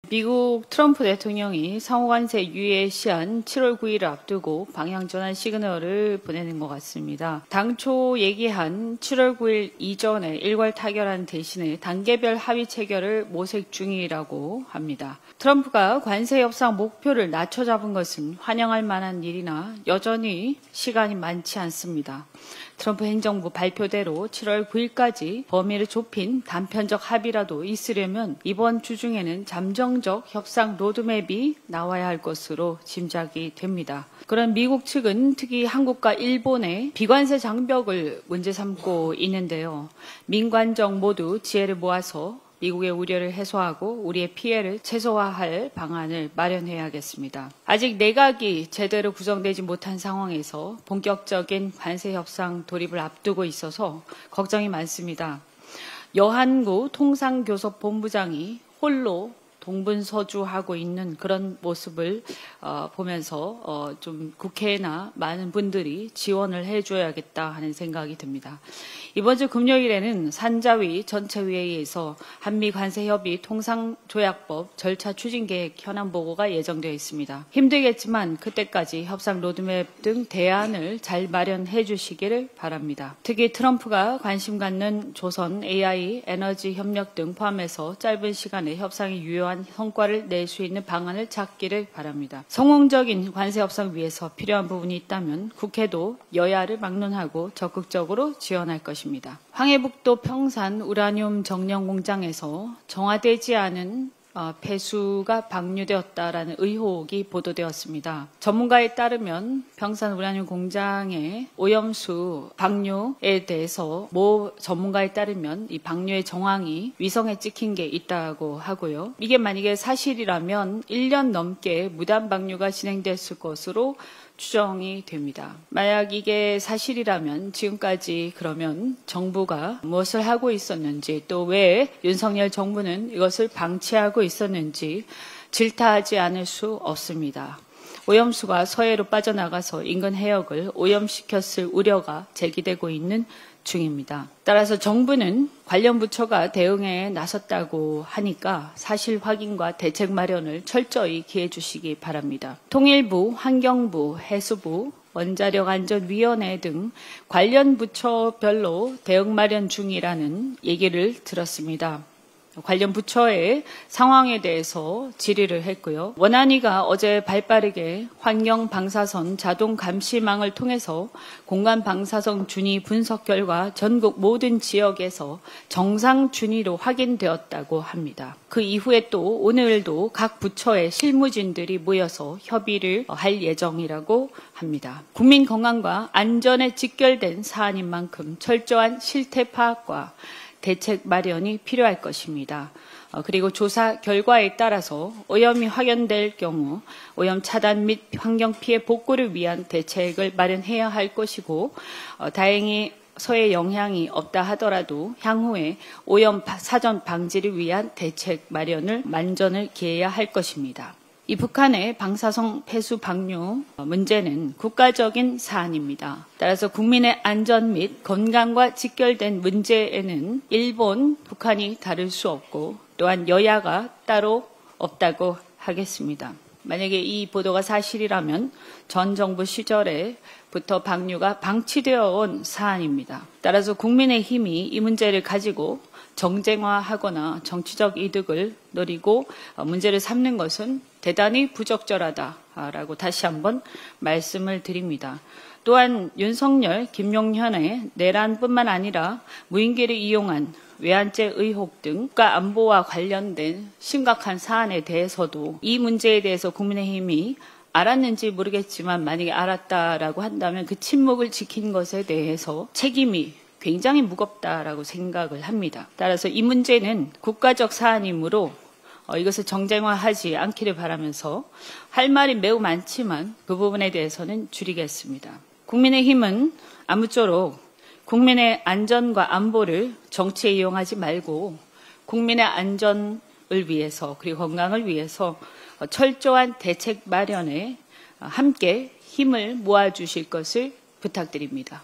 미국 트럼프 대통령이 상호관세 유예 시한 7월 9일을 앞두고 방향전환 시그널을 보내는 것 같습니다. 당초 얘기한 7월 9일 이전에 일괄 타결한 대신에 단계별 합의 체결을 모색 중이라고 합니다. 트럼프가 관세 협상 목표를 낮춰 잡은 것은 환영할 만한 일이나 여전히 시간이 많지 않습니다. 트럼프 행정부 발표대로 7월 9일까지 범위를 좁힌 단편적 합의라도 있으려면 이번 주 중에는 잠정적 협상 로드맵이 나와야 할 것으로 짐작이 됩니다. 그런 미국 측은 특히 한국과 일본의 비관세 장벽을 문제 삼고 있는데요. 민관정 모두 지혜를 모아서 미국의 우려를 해소하고 우리의 피해를 최소화할 방안을 마련해야겠습니다. 아직 내각이 제대로 구성되지 못한 상황에서 본격적인 관세 협상 돌입을 앞두고 있어서 걱정이 많습니다. 여한구 통상교섭본부장이 홀로 동분서주하고 있는 그런 모습을 보면서 좀 국회나 많은 분들이 지원을 해줘야겠다 하는 생각이 듭니다. 이번 주 금요일에는 산자위 전체회의에서 한미관세협의 통상조약법 절차 추진계획 현안 보고가 예정되어 있습니다. 힘들겠지만 그때까지 협상 로드맵 등 대안을 잘 마련해 주시기를 바랍니다. 특히 트럼프가 관심 갖는 조선, AI, 에너지 협력 등 포함해서 짧은 시간에 협상이 유효한 성과를 낼 수 있는 방안을 찾기를 바랍니다. 성공적인 관세 협상 위해서 필요한 부분이 있다면 국회도 여야를 막론하고 적극적으로 지원할 것입니다. 황해북도 평산 우라늄 정령 공장에서 정화되지 않은 폐수가 방류되었다라는 의혹이 보도되었습니다. 전문가에 따르면 평산 우라늄 공장의 오염수 방류에 대해서 모 전문가에 따르면 이 방류의 정황이 위성에 찍힌 게 있다고 하고요. 이게 만약에 사실이라면 1년 넘게 무단 방류가 진행됐을 것으로 추정이 됩니다. 만약 이게 사실이라면 지금까지 그러면 정부가 무엇을 하고 있었는지 또 왜 윤석열 정부는 이것을 방치하고 있었는지 질타하지 않을 수 없습니다. 오염수가 서해로 빠져나가서 인근 해역을 오염시켰을 우려가 제기되고 있는 중입니다. 따라서 정부는 관련 부처가 대응에 나섰다고 하니까 사실 확인과 대책 마련을 철저히 기해 주시기 바랍니다. 통일부, 환경부, 해수부, 원자력안전위원회 등 관련 부처별로 대응 마련 중이라는 얘기를 들었습니다. 관련 부처의 상황에 대해서 질의를 했고요. 원안위가 어제 발빠르게 환경방사선 자동 감시망을 통해서 공간 방사성 준위 분석 결과 전국 모든 지역에서 정상 준위로 확인되었다고 합니다. 그 이후에 또 오늘도 각 부처의 실무진들이 모여서 협의를 할 예정이라고 합니다. 국민 건강과 안전에 직결된 사안인 만큼 철저한 실태 파악과 대책 마련이 필요할 것입니다. 그리고 조사 결과에 따라서 오염이 확연될 경우 오염 차단 및 환경 피해 복구를 위한 대책을 마련해야 할 것이고 다행히 서해 영향이 없다 하더라도 향후에 오염 사전 방지를 위한 대책 마련을 만전을 기해야 할 것입니다. 이 북한의 방사성 폐수 방류 문제는 국가적인 사안입니다. 따라서 국민의 안전 및 건강과 직결된 문제에는 일본, 북한이 다를 수 없고 또한 여야가 따로 없다고 하겠습니다. 만약에 이 보도가 사실이라면 전 정부 시절에부터 방류가 방치되어 온 사안입니다. 따라서 국민의힘이 이 문제를 가지고 정쟁화하거나 정치적 이득을 노리고 문제를 삼는 것은 대단히 부적절하다라고 다시 한번 말씀을 드립니다. 또한 윤석열, 김용현의 내란뿐만 아니라 무인기를 이용한 외환죄 의혹 등 국가 안보와 관련된 심각한 사안에 대해서도 이 문제에 대해서 국민의힘이 알았는지 모르겠지만 만약에 알았다라고 한다면 그 침묵을 지킨 것에 대해서 책임이 굉장히 무겁다라고 생각을 합니다. 따라서 이 문제는 국가적 사안이므로 이것을 정쟁화하지 않기를 바라면서 할 말이 매우 많지만 그 부분에 대해서는 줄이겠습니다. 국민의힘은 아무쪼록 국민의 안전과 안보를 정치에 이용하지 말고 국민의 안전을 위해서 그리고 건강을 위해서 철저한 대책 마련에 함께 힘을 모아주실 것을 부탁드립니다.